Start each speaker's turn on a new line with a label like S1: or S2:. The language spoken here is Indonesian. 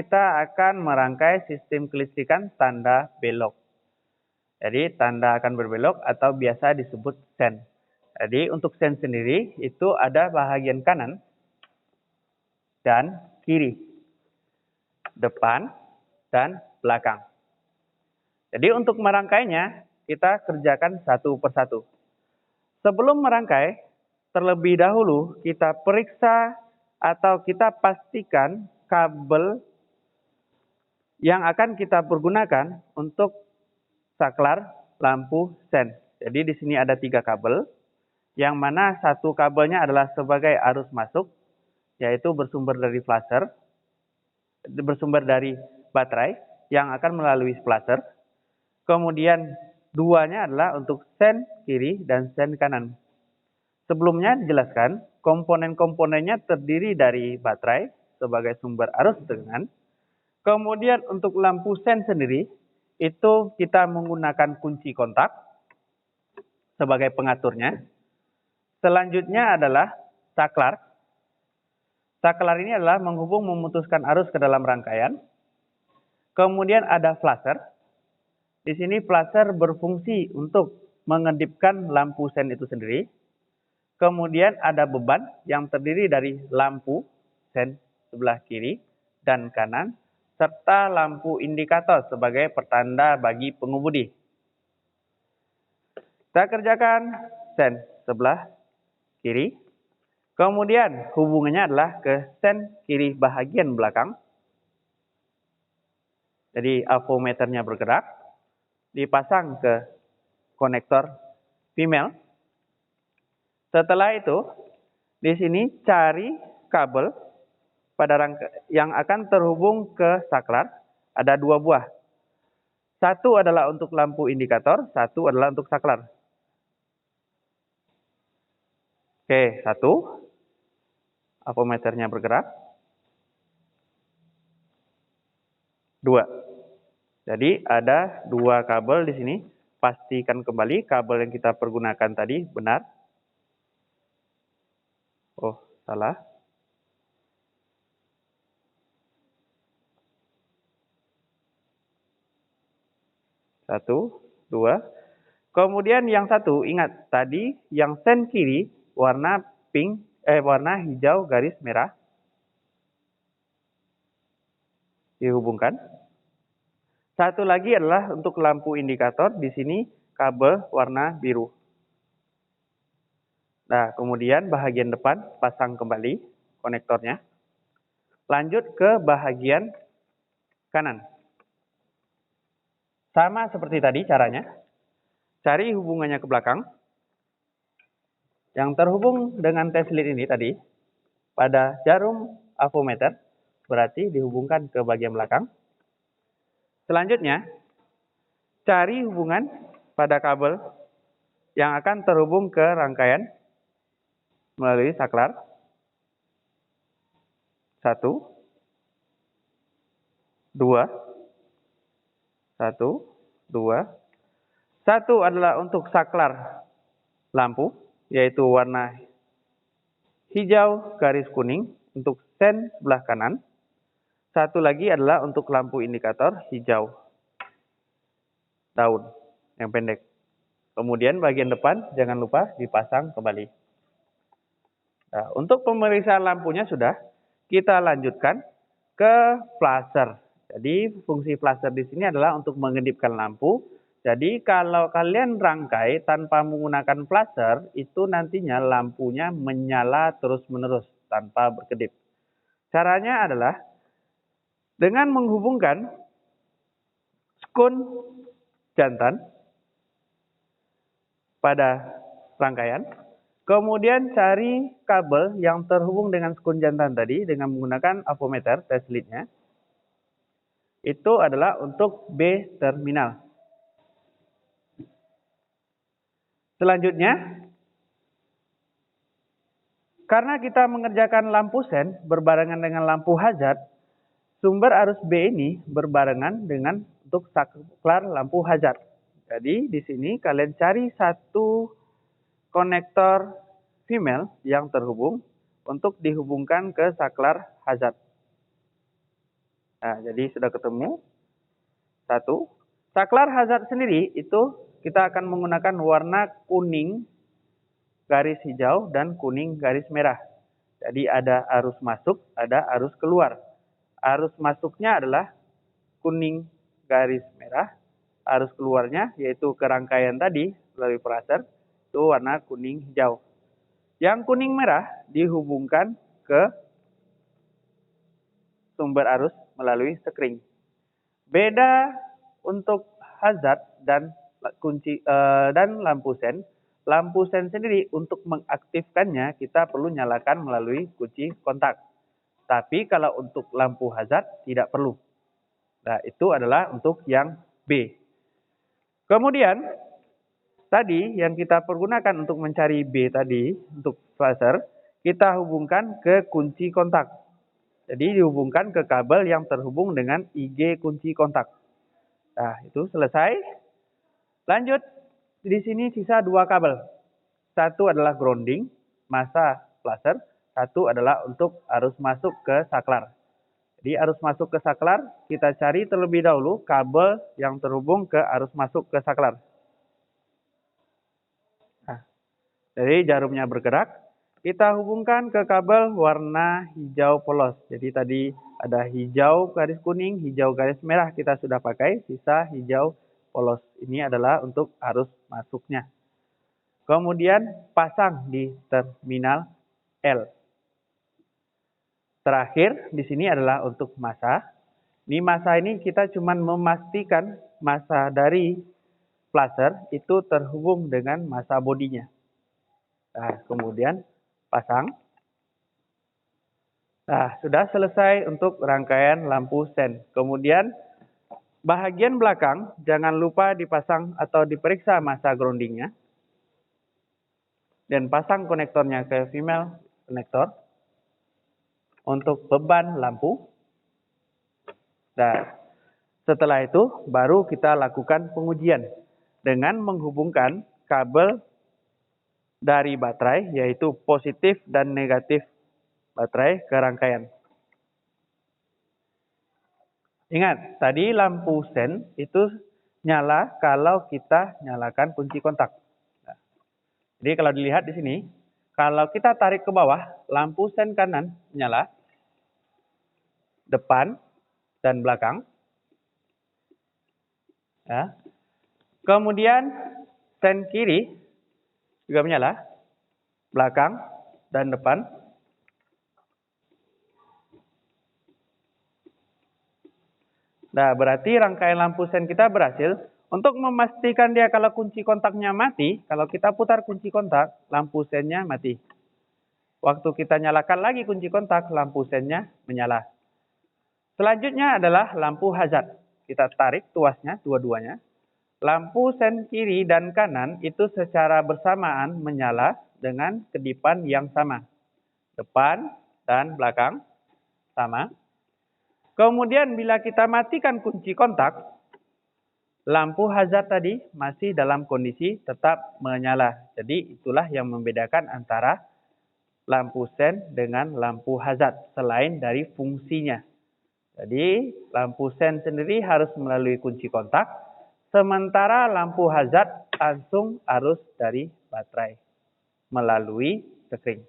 S1: kita akan merangkai sistem kelistrikan tanda belok. Jadi tanda akan berbelok atau biasa disebut sen. Jadi untuk sen sendiri itu ada bahagian kanan dan kiri, depan dan belakang. Jadi untuk merangkainya kita kerjakan satu persatu. Sebelum merangkai, terlebih dahulu kita periksa atau kita pastikan kabel yang akan kita pergunakan untuk saklar lampu sen. Jadi di sini ada 3 kabel, yang mana satu kabelnya adalah sebagai arus masuk, yaitu bersumber dari flasher, bersumber dari baterai yang akan melalui flasher. Kemudian duanya adalah untuk sen kiri dan sen kanan. Sebelumnya dijelaskan, komponen-komponennya terdiri dari baterai sebagai sumber arus tegangan. Kemudian untuk lampu sen sendiri, itu kita menggunakan kunci kontak sebagai pengaturnya. Selanjutnya adalah saklar. Saklar ini adalah menghubung memutuskan arus ke dalam rangkaian. Kemudian ada flasher. Di sini flasher berfungsi untuk mengedipkan lampu sen itu sendiri. Kemudian ada beban yang terdiri dari lampu sen sebelah kiri dan kanan, serta lampu indikator sebagai pertanda bagi pengemudi. Kita kerjakan sen sebelah kiri. Kemudian hubungannya adalah ke sen kiri bahagian belakang. Jadi avometernya bergerak, dipasang ke konektor female. Setelah itu, di sini cari kabel pada yang akan terhubung ke saklar. Ada 2 buah. Satu adalah untuk lampu indikator, satu adalah untuk saklar. Oke, 1. Avometernya bergerak. 2. Jadi ada 2 kabel di sini. Pastikan kembali kabel yang kita pergunakan tadi benar. Oh, salah. Satu, 2. Kemudian yang satu, ingat tadi yang sen kiri warna pink, warna hijau garis merah. Dihubungkan. Satu lagi adalah untuk lampu indikator, di sini kabel warna biru. Nah, kemudian bahagian depan pasang kembali konektornya. Lanjut ke bahagian kanan. Sama seperti tadi caranya. Cari hubungannya ke belakang. Yang terhubung dengan teslit ini tadi pada jarum avometer, berarti dihubungkan ke bagian belakang. Selanjutnya, cari hubungan pada kabel yang akan terhubung ke rangkaian melalui saklar. 1, 2, 1, 2. 1 adalah untuk saklar lampu, yaitu warna hijau garis kuning untuk sen sebelah kanan. Satu lagi adalah untuk lampu indikator hijau daun yang pendek. Kemudian bagian depan jangan lupa dipasang kembali. Nah, untuk pemeriksaan lampunya sudah, kita lanjutkan ke flasher. Jadi fungsi flasher di sini adalah untuk mengedipkan lampu. Jadi kalau kalian rangkai tanpa menggunakan flasher, itu nantinya lampunya menyala terus-menerus tanpa berkedip. Caranya adalah dengan menghubungkan skun jantan pada rangkaian, kemudian cari kabel yang terhubung dengan skun jantan tadi dengan menggunakan avometer teslitnya. Itu adalah untuk B terminal. Selanjutnya, karena kita mengerjakan lampu sen berbarengan dengan lampu hazard, sumber arus B ini berbarengan dengan untuk saklar lampu hazard. Jadi di sini kalian cari satu konektor female yang terhubung untuk dihubungkan ke saklar hazard. Nah, jadi sudah ketemu. Satu. Saklar hazard sendiri itu kita akan menggunakan warna kuning garis hijau dan kuning garis merah. Jadi ada arus masuk, ada arus keluar. Arus masuknya adalah kuning garis merah. Arus keluarnya yaitu ke rangkaian tadi melalui peraser itu warna kuning hijau. Yang kuning merah dihubungkan ke sumber arus melalui sekring. Beda untuk hazard dan lampu sen. Lampu sen sendiri untuk mengaktifkannya kita perlu nyalakan melalui kunci kontak. Tapi kalau untuk lampu hazard tidak perlu. Nah, itu adalah untuk yang B. Kemudian tadi yang kita pergunakan untuk mencari B tadi untuk flasher, kita hubungkan ke kunci kontak. Jadi dihubungkan ke kabel yang terhubung dengan IG kunci kontak. Nah, itu selesai. Lanjut, di sini sisa 2 kabel. Satu adalah grounding, masa flasher. Satu adalah untuk arus masuk ke saklar. Jadi arus masuk ke saklar, kita cari terlebih dahulu kabel yang terhubung ke arus masuk ke saklar. Nah, jadi jarumnya bergerak, kita hubungkan ke kabel warna hijau polos. Jadi tadi ada hijau garis kuning, hijau garis merah kita sudah pakai, sisa hijau polos. Ini adalah untuk arus masuknya. Kemudian pasang di terminal L. Terakhir di sini adalah untuk masa. Ini masa ini kita cuma memastikan masa dari flasher itu terhubung dengan masa bodinya. Nah, kemudian pasang. Nah, sudah selesai untuk rangkaian lampu sen. Kemudian bahagian belakang jangan lupa dipasang atau diperiksa masa groundingnya. Dan pasang konektornya ke female konektor. Untuk beban lampu. Nah, setelah itu baru kita lakukan pengujian dengan menghubungkan kabel dari baterai yaitu positif dan negatif baterai ke rangkaian. Ingat, tadi lampu sen itu nyala kalau kita nyalakan kunci kontak. Nah, jadi kalau dilihat di sini, kalau kita tarik ke bawah, lampu sen kanan nyala. Depan dan belakang. Ya. Kemudian sen kiri juga menyala, belakang dan depan. Nah, berarti rangkaian lampu sen kita berhasil. Untuk memastikan dia kalau kunci kontaknya mati, kalau kita putar kunci kontak, lampu sennya mati. Waktu kita nyalakan lagi kunci kontak, lampu sennya menyala. Selanjutnya adalah lampu hazard. Kita tarik tuasnya, dua-duanya. Lampu sen kiri dan kanan itu secara bersamaan menyala dengan kedipan yang sama. Depan dan belakang sama. Kemudian bila kita matikan kunci kontak, lampu hazard tadi masih dalam kondisi tetap menyala. Jadi itulah yang membedakan antara lampu sen dengan lampu hazard selain dari fungsinya. Jadi lampu sen sendiri harus melalui kunci kontak, sementara lampu hazard langsung arus dari baterai melalui sekring.